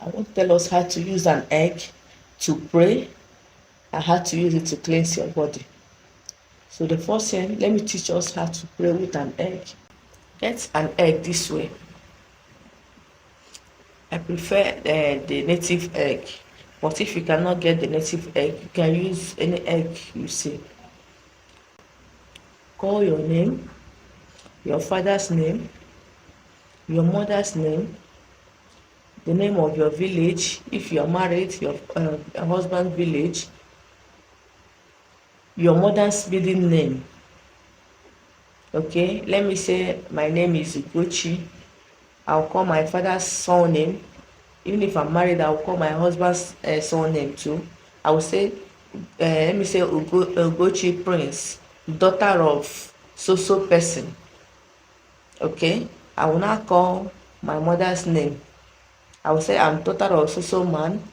I want to tell us how to use an egg to pray and how to use it to cleanse your body. So the first thing, let me teach us how to pray with an egg. Get an egg this way. I prefer the native egg, but if you cannot get the native egg, you can use any egg you see. Call your name, your father's name, your mother's name, the name of your village, if you are married, your husband's village, your mother's maiden name. Okay, let me say my name is Ugochi. I'll call my father's surname. Even if I'm married, I'll call my husband's surname too. I will say, let me say Ugochi Prince, daughter of so person. Okay, I will now call my mother's name. I will say I'm daughter of so man,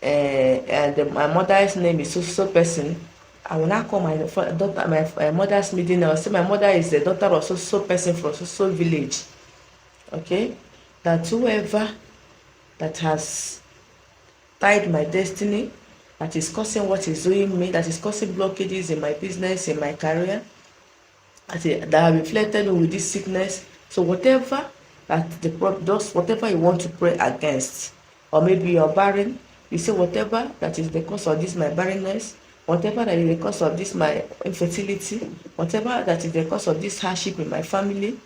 and my mother's name is so person. I will now call my daughter, my mother's middle name. I will say my mother is the daughter of so person from so village. Okay, that whoever that has tied my destiny, that is causing what is doing me, that is causing blockages in my business, in my career, that have inflicted me with this sickness. So whatever that just whatever you want to pray against, or maybe you're barren, you say whatever that is the cause of this my barrenness, whatever that is the cause of this my infertility, whatever that is the cause of this hardship in my family,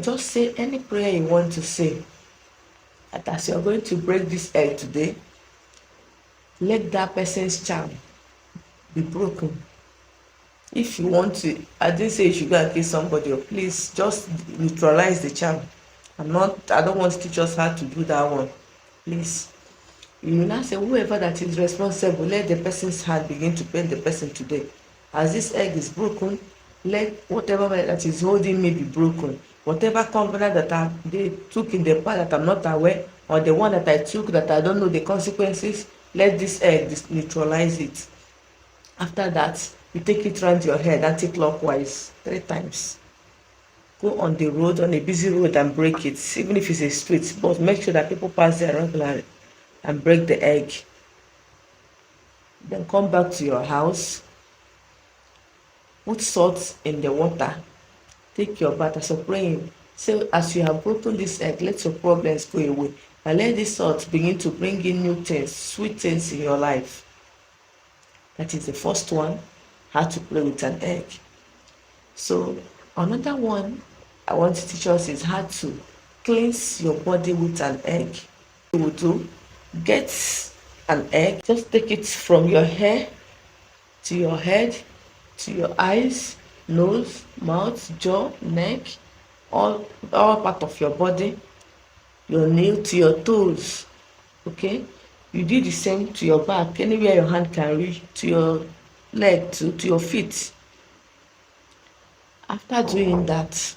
just say any prayer you want to say. And as you're going to break this egg today, let that person's charm be broken. If you want to, I didn't say you should go and kill somebody, or please just neutralize the charm. I don't want to teach us how to do that one. Please. You will now say, whoever that is responsible, let the person's hand begin to pain the person today. As this egg is broken, let whatever that is holding me be broken. Whatever covenant that they took in the past that I'm not aware, or the one that I took that I don't know the consequences, let this egg neutralize it. After that, you take it around your head anti-clockwise 3 times. Go on the road, on a busy road, and break it, even if it's a street, but make sure that people pass there regularly, and break the egg. Then come back to your house, put salt in the water, take your bath as you're praying. So as you have broken this egg, let your problems go away, and let this salt begin to bring in new things, sweet things in your life. That is the first one, how to play with an egg. So another one I want to teach us is how to cleanse your body with an egg. You will do, get an egg, just take it from your hair to your head, to your eyes, nose, mouth, jaw, neck, all part of your body, your nail to your toes. Okay, you do the same to your back, anywhere your hand can reach, to your leg, to your feet. After doing that,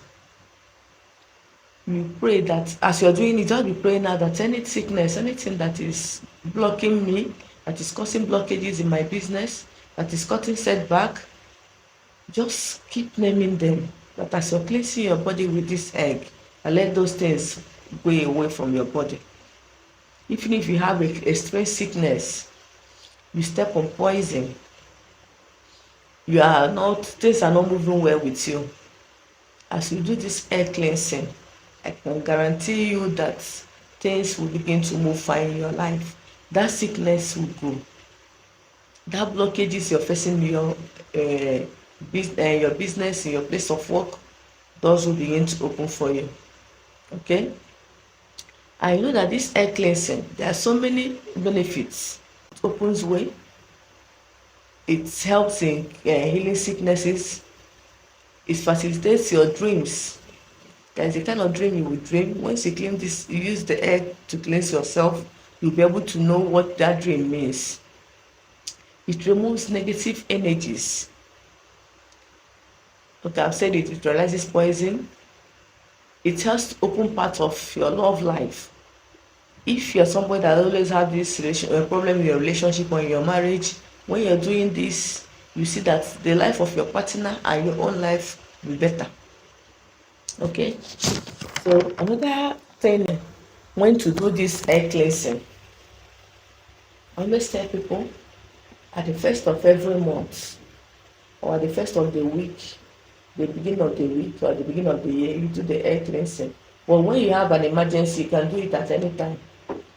you pray that as you're doing it, just be praying now that any sickness, anything that is blocking me, that is causing blockages in my business, that is causing setback, just keep naming them. That as you're cleansing your body with this egg, and let those things go away from your body. Even if you have a strange sickness, you step on poison, things are not moving well with you. As you do this egg cleansing, I can guarantee you that things will begin to move fine in your life. That sickness will go. That blockages you're facing in your business, in your place of work, doors will begin to open for you. Okay? I know that this egg cleansing, there are so many benefits. It opens way. It helps in healing sicknesses. It facilitates your dreams. There is a kind of dream you will dream. Once you clean this, you use the egg to cleanse yourself, you'll be able to know what that dream means. It removes negative energies. Okay, I've said it neutralizes poison. It helps to open part of your love life. If you're somebody that always have this problem in your relationship or in your marriage, when you're doing this, you see that the life of your partner and your own life will be better. Okay, so another thing when to do this egg cleansing. I always tell people at the first of every month or at the first of the week, the beginning of the week or the beginning of the year, you do the egg cleansing. But when you have an emergency, you can do it at any time.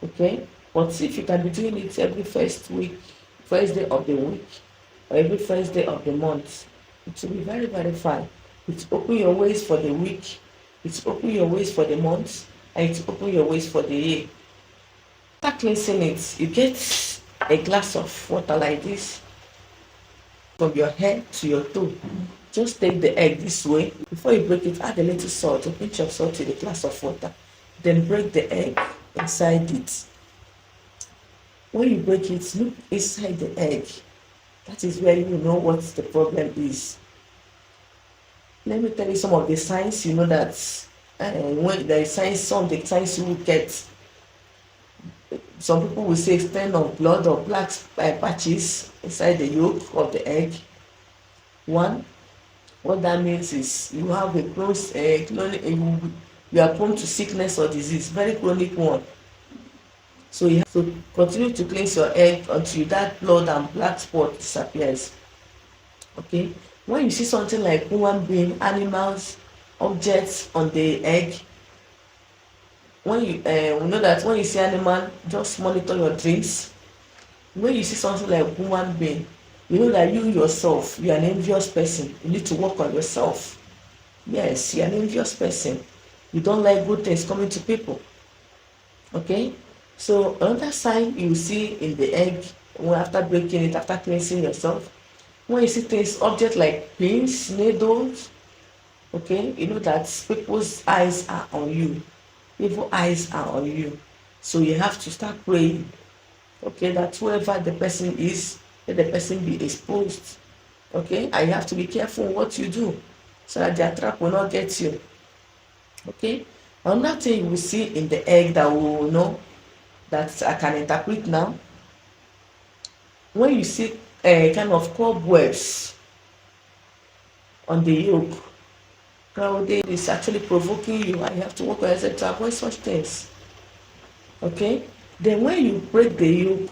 Okay? But if you can be doing it every first day of the week, or every first day of the month, it will be very, very fine. It's open your ways for the week, it's open your ways for the month, and it's open your ways for the year. After cleansing it, you get a glass of water like this from your head to your toe. Just take the egg this way. Before you break it, add a little salt, a pinch of salt to the glass of water. Then break the egg inside it. When you break it, look inside the egg. That is where you know what the problem is. Let me tell you some of the signs you know that when there is signs, some of the signs you will get. Some people will say stain of blood or black patches inside the yolk of the egg. One, what that means is you have a you are prone to sickness or disease, very chronic one. So you have to continue to cleanse your egg until that blood and black spot disappears. Okay, when you see something like human being, animals, objects on the egg, when you know that when you see animal, just monitor your dreams. When you see something like human being, you know that you yourself, you are an envious person. You need to work on yourself. Yes, you are an envious person. You don't like good things coming to people. Okay, so another sign you see in the egg, after breaking it, after cleansing yourself, when you see things, objects like pins, needles, okay, you know that people's eyes are on you. Evil eyes are on you. So you have to start praying, okay, that whoever the person is, let the person be exposed. Okay, and you have to be careful what you do so that their trap will not get you. Okay, another thing you will see in the egg that we will know that I can interpret now, when you see a kind of cobwebs on the yolk, crowded is actually provoking you, and you have to work on yourself to avoid such things. Okay, then when you break the yolk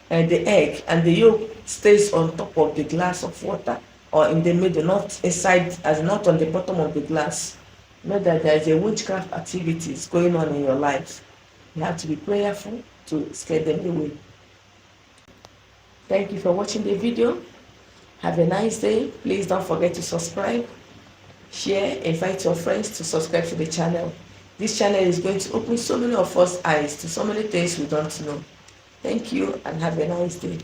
and the egg, and the yolk stays on top of the glass of water or in the middle, not inside, as not on the bottom of the glass, know that there is a witchcraft activities going on in your life. You have to be prayerful to scare them away. Thank you for watching the video. Have a nice day. Please don't forget to subscribe, share, invite your friends to subscribe to the channel. This channel is going to open so many of us eyes to so many things we don't know. Thank you and have a nice day.